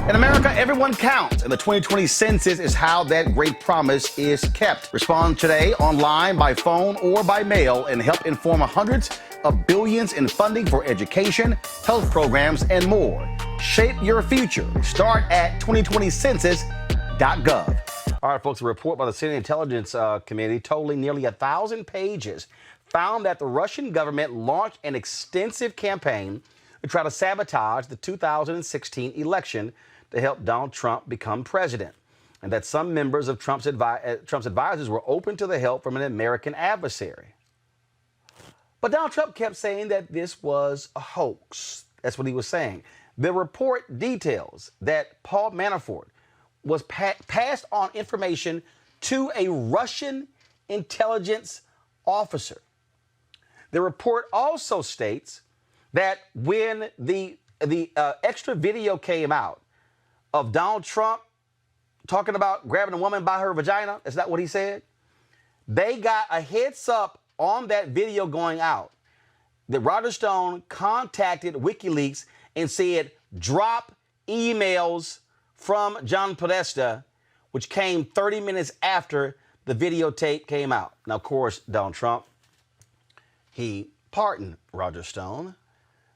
In America, everyone counts, and the 2020 census is how that great promise is kept. Respond today online, by phone, or by mail, and help inform hundreds of billions in funding for education, health programs, and more. Shape your future. Start at 2020census.gov. All right, folks, a report by the Senate Intelligence Committee totaling nearly 1,000 pages found that the Russian government launched an extensive campaign to try to sabotage the 2016 election to help Donald Trump become president, and that some members of Trump's advisors were open to the help from an American adversary. But Donald Trump kept saying that this was a hoax. That's what he was saying. The report details that Paul Manafort was passed on information to a Russian intelligence officer. The report also states that when the extra video came out of Donald Trump talking about grabbing a woman by her vagina, is that what he said? They got a heads up on that video going out that Roger Stone contacted WikiLeaks and said, drop emails from John Podesta, which came 30 minutes after the videotape came out. Now, of course, Donald Trump, he pardoned Roger Stone.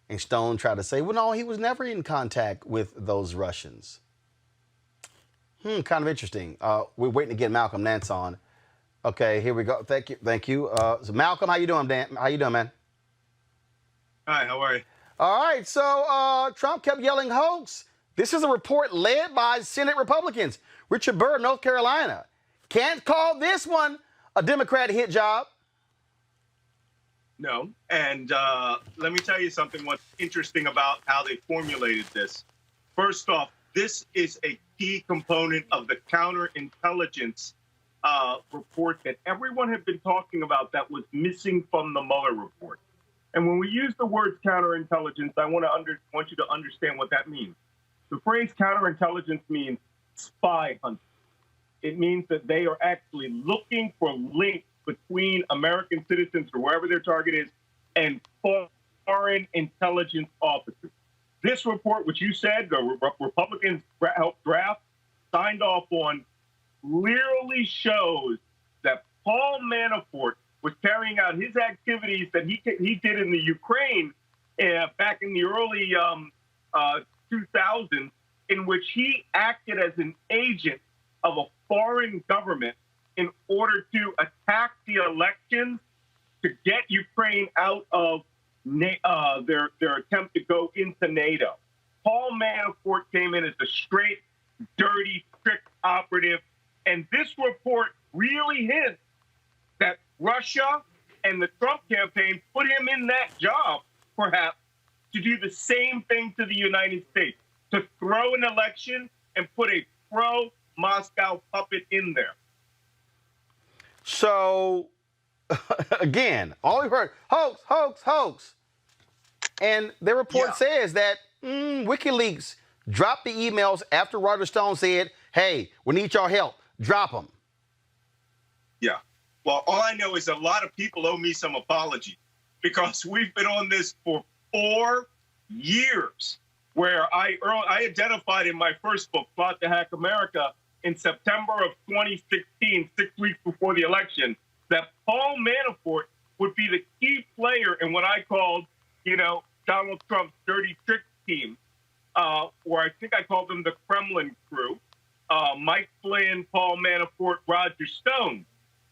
And Stone tried to say, well, no, he was never in contact with those Russians. Kind of interesting. We're waiting to get Malcolm Nance on. Okay, here we go. Thank you. So Malcolm, how you doing, Dan? How you doing, man? Hi, how are you? All right, so Trump kept yelling hoax. This is a report led by Senate Republicans. Richard Burr, North Carolina. Can't call this one a Democrat hit job. No, and let me tell you something, what's interesting about how they formulated this. First off, this is a key component of the counterintelligence report that everyone had been talking about that was missing from the Mueller report. And when we use the word counterintelligence, I want you to understand what that means. The phrase counterintelligence means spy hunting. It means that they are actually looking for links between American citizens or wherever their target is and foreign intelligence officers. This report, which you said the Republicans helped draft, signed off on, clearly shows that Paul Manafort was carrying out his activities that he did in the Ukraine back in the early 2000s, in which he acted as an agent of a foreign government in order to attack the elections to get Ukraine out of their attempt to go into NATO. Paul Manafort came in as a straight, dirty, trick operative, and this report really hints that Russia and the Trump campaign put him in that job, perhaps, to do the same thing to the United States, to throw an election and put a pro-Moscow puppet in there. So, again, all we've heard, hoax, hoax, hoax. And their report says that WikiLeaks dropped the emails after Roger Stone said, hey, we need your help. Drop them. Yeah. Well, all I know is a lot of people owe me some apology because we've been on this for 4 years, where I identified in my first book, Plot to Hack America, in September of 2016, 6 weeks before the election, that Paul Manafort would be the key player in what I called, Donald Trump's dirty trick team, or I think I called them the Kremlin crew, Mike Flynn, Paul Manafort, Roger Stone.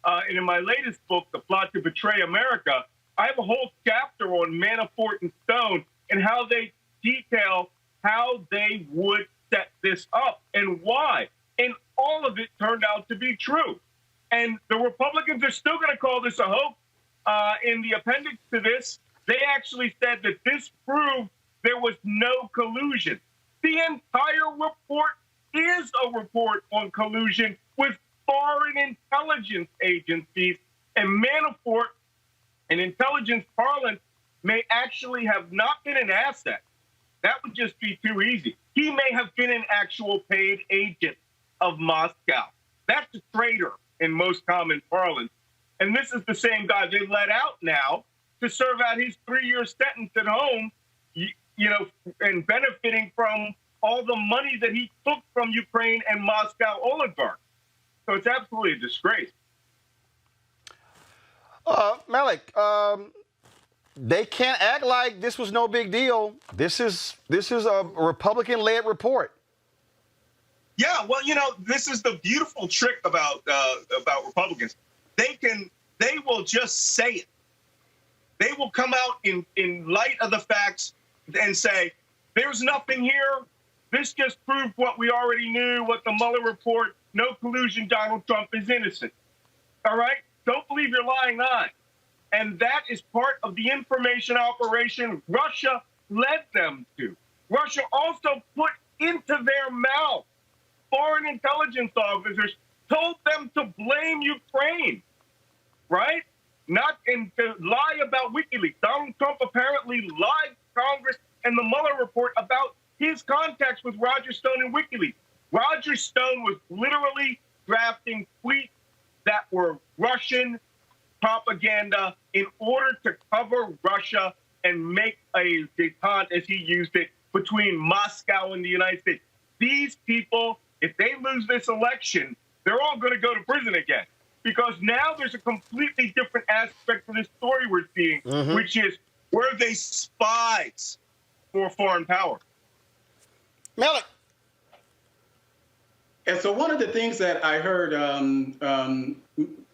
And in my latest book, The Plot to Betray America, I have a whole chapter on Manafort and Stone and how they detail how they would set this up and why. And all of it turned out to be true. And the Republicans are still going to call this a hoax. In the appendix to this, they actually said that this proved there was no collusion. The entire report is a report on collusion with foreign intelligence agencies, and Manafort, in intelligence parlance, may actually have not been an asset. That would just be too easy. He may have been an actual paid agent of Moscow. That's a traitor in most common parlance. And this is the same guy they let out now to serve out his 3-year sentence at home, and benefiting from all the money that he took from Ukraine and Moscow oligarchs. So it's absolutely a disgrace. Malik, they can't act like this was no big deal. This is a Republican-led report. Yeah, well, this is the beautiful trick about Republicans. They will just say it. They will come out in light of the facts and say, there's nothing here. This just proved what we already knew, what the Mueller report, no collusion, Donald Trump is innocent. All right? Don't believe your lying eyes. And that is part of the information operation Russia led them to. Russia also put into their mouth. Foreign intelligence officers told them to blame Ukraine, right? And to lie about WikiLeaks. Donald Trump apparently lied to Congress and the Mueller report about his contacts with Roger Stone and WikiLeaks. Roger Stone was literally drafting tweets that were Russian propaganda in order to cover Russia and make a détente, as he used it, between Moscow and the United States. These people, if they lose this election, they're all going to go to prison again. Because now there's a completely different aspect of this story we're seeing, which is, were they spies for foreign power? Malik. And so one of the things that I heard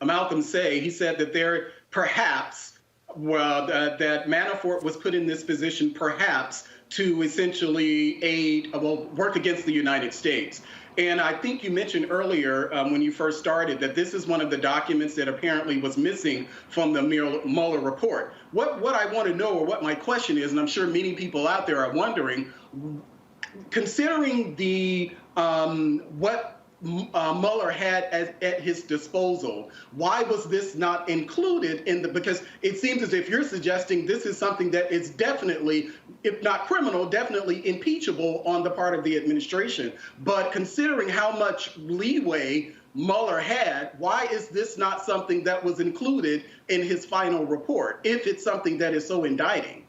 Malcolm say, he said that there perhaps, that Manafort was put in this position perhaps to essentially work against the United States. And I think you mentioned earlier when you first started that this is one of the documents that apparently was missing from the Mueller report. What I want to know, or what my question is, and I'm sure many people out there are wondering, considering the what Mueller had at his disposal, why was this not included in because it seems as if you're suggesting this is something that is definitely, if not criminal, definitely impeachable on the part of the administration. But considering how much leeway Mueller had, why is this not something that was included in his final report, if it's something that is so indicting?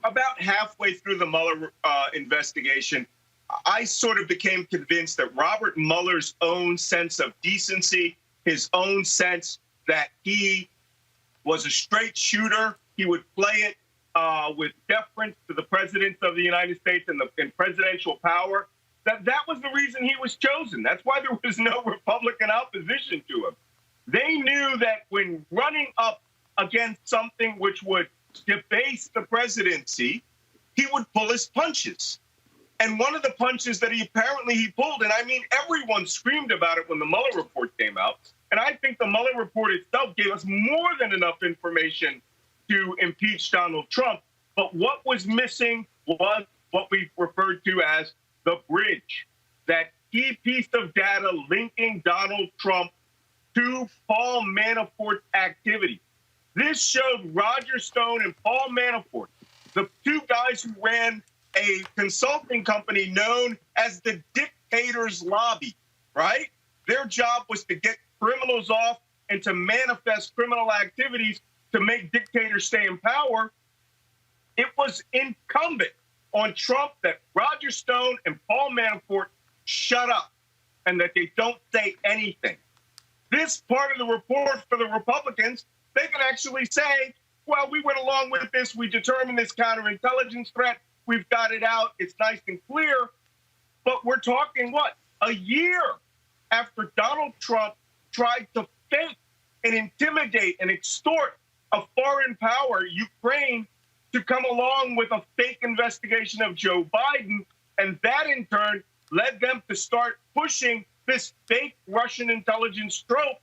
About halfway through the Mueller investigation, I sort of became convinced that Robert Mueller's own sense of decency, his own sense that he was a straight shooter, he would play it with deference to the presidents of the United States and presidential power, that was the reason he was chosen. That's why there was no Republican opposition to him. They knew that when running up against something which would debase the presidency, he would pull his punches. And one of the punches that he pulled, and I mean, everyone screamed about it when the Mueller report came out. And I think the Mueller report itself gave us more than enough information to impeach Donald Trump. But what was missing was what we referred to as the bridge, that key piece of data linking Donald Trump to Paul Manafort's activity. This showed Roger Stone and Paul Manafort, the two guys who ran a consulting company known as the Dictator's Lobby, right? Their job was to get criminals off and to manifest criminal activities to make dictators stay in power. It was incumbent on Trump that Roger Stone and Paul Manafort shut up and that they don't say anything. This part of the report for the Republicans, they can actually say, well, we went along with this. We determined this counterintelligence threat. We've got it out. It's nice and clear. But we're talking, a year after Donald Trump tried to fake and intimidate and extort a foreign power, Ukraine, to come along with a fake investigation of Joe Biden. And that, in turn, led them to start pushing this fake Russian intelligence trope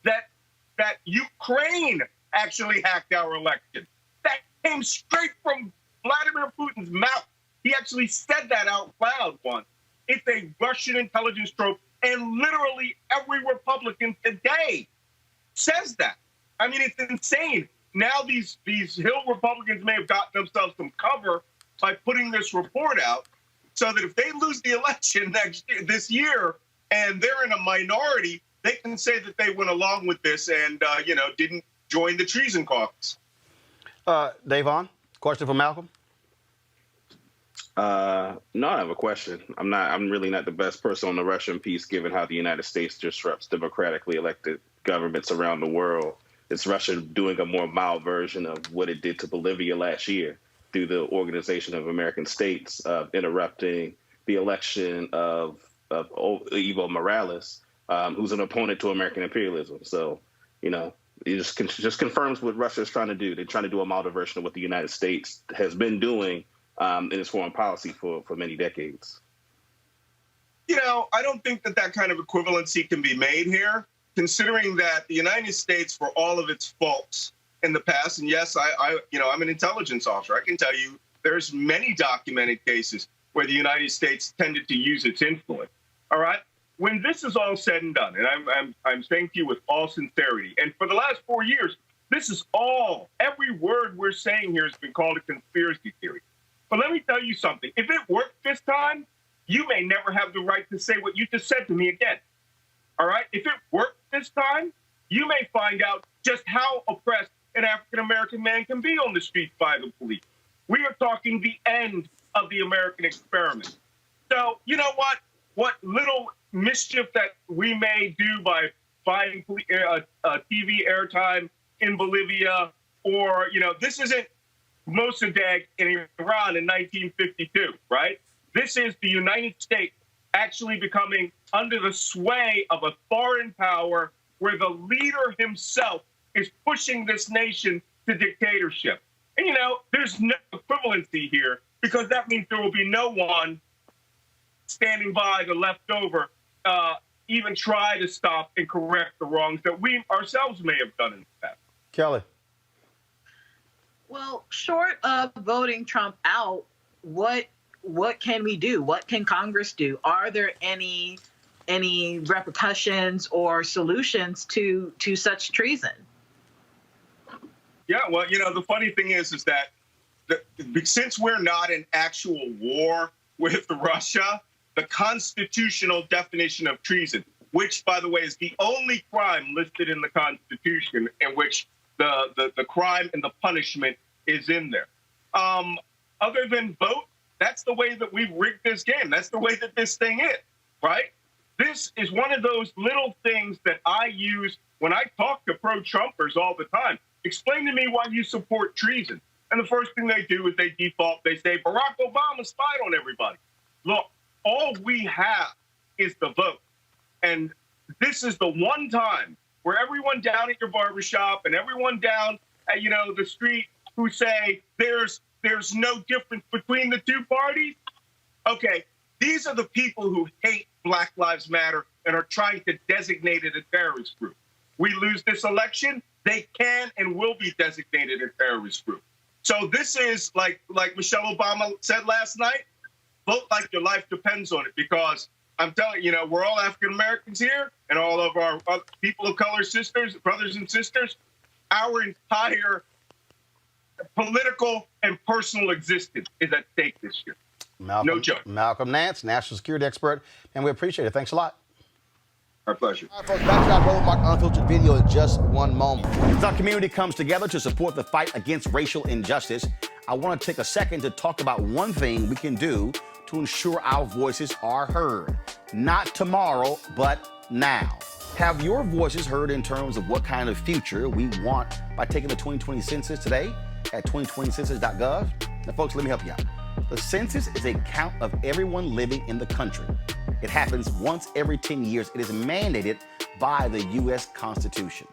that Ukraine actually hacked our election. That came straight from Vladimir Putin's mouth. He actually said that out loud once. It's a Russian intelligence trope, and literally every Republican today says that. I mean, it's insane. Now these Hill Republicans may have gotten themselves some cover by putting this report out, so that if they lose the election this year, and they're in a minority, they can say that they went along with this and didn't join the treason caucus. Davon, question for Malcolm. No, I have a question. I'm really not the best person on the Russian piece, given how the United States disrupts democratically elected governments around the world. It's Russia doing a more mild version of what it did to Bolivia last year through the Organization of American States, interrupting the election of Evo Morales, who's an opponent to American imperialism. So, you know, it just confirms what Russia is trying to do. They're trying to do a milder version of what the United States has been doing in its foreign policy for many decades. You know, I don't think that that kind of equivalency can be made here, considering that the United States, for all of its faults in the past, and yes, I'm an intelligence officer. I can tell you there's many documented cases where the United States tended to use its influence. All right. When this is all said and done, and I'm saying to you with all sincerity, and for the last 4 years, this is every word we're saying here has been called a conspiracy theory. But let me tell you something. If it worked this time, you may never have the right to say what you just said to me again. All right? If it worked this time, you may find out just how oppressed an African-American man can be on the streets by the police. We are talking the end of the American experiment. So, you know what? What little mischief that we may do by buying TV airtime in Bolivia, or, you know, this isn't Mossadegh in Iran in 1952, right? This is the United States actually becoming under the sway of a foreign power where the leader himself is pushing this nation to dictatorship. And, you know, there's no equivalency here, because that means there will be no one standing by the leftover, even try to stop and correct the wrongs that we ourselves may have done in the past. Kelly. Well, short of voting Trump out, what can we do? What can Congress do? Are there any repercussions or solutions to such treason? Yeah, well, you know, the funny thing is that since we're not in actual war with Russia, the constitutional definition of treason, which, by the way, is the only crime listed in the Constitution in which the crime and the punishment is in there. Other than vote, that's the way that we've rigged this game. That's the way that this thing is, right? This is one of those little things that I use when I talk to pro-Trumpers all the time. Explain to me why you support treason. And the first thing they do is they default. They say, Barack Obama spied on everybody. Look, all we have is the vote. And this is the one time where everyone down at your barbershop and everyone down at, you know, the street who say there's no difference between the two parties. Okay, these are the people who hate Black Lives Matter and are trying to designate it a terrorist group. We lose this election, they can and will be designated a terrorist group. So this is like Michelle Obama said last night, vote like your life depends on it, because I'm telling you, we're all African Americans here, and all of our people of color sisters, brothers and sisters. Our entire political and personal existence is at stake this year. No joke. Malcolm Nance, national security expert, and we appreciate it. Thanks a lot. Our pleasure. All right, folks, back to our Roland Mark Unfiltered video in just one moment. As our community comes together to support the fight against racial injustice, I want to take a second to talk about one thing we can do to ensure our voices are heard. Not tomorrow, but now. Have your voices heard in terms of what kind of future we want by taking the 2020 census today at 2020census.gov? Now, folks, let me help you out. The census is a count of everyone living in the country. It happens once every 10 years. It is mandated by the U.S. Constitution.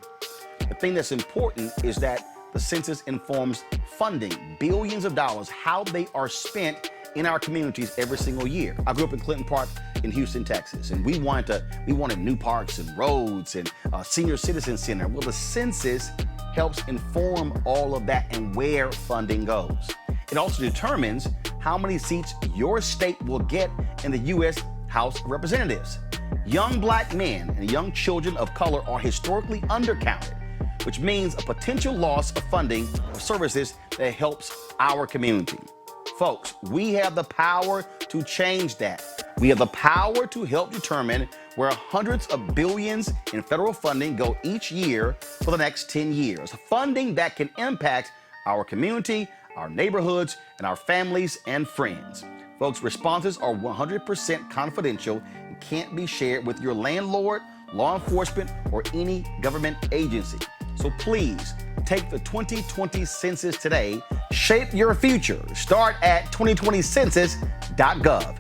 The thing that's important is that the census informs funding, billions of dollars, how they are spent in our communities every single year. I grew up in Clinton Park in Houston, Texas, and we wanted new parks and roads and a senior citizen center. Well, the census helps inform all of that and where funding goes. It also determines how many seats your state will get in the U.S. House of Representatives. Young Black men and young children of color are historically undercounted, which means a potential loss of funding for services that helps our community. Folks, we have the power to change that. We have the power to help determine where hundreds of billions in federal funding go each year for the next 10 years. Funding that can impact our community, our neighborhoods, and our families and friends. Folks, responses are 100% confidential and can't be shared with your landlord, law enforcement, or any government agency. So please take the 2020 census today. Shape your future. Start at 2020census.gov.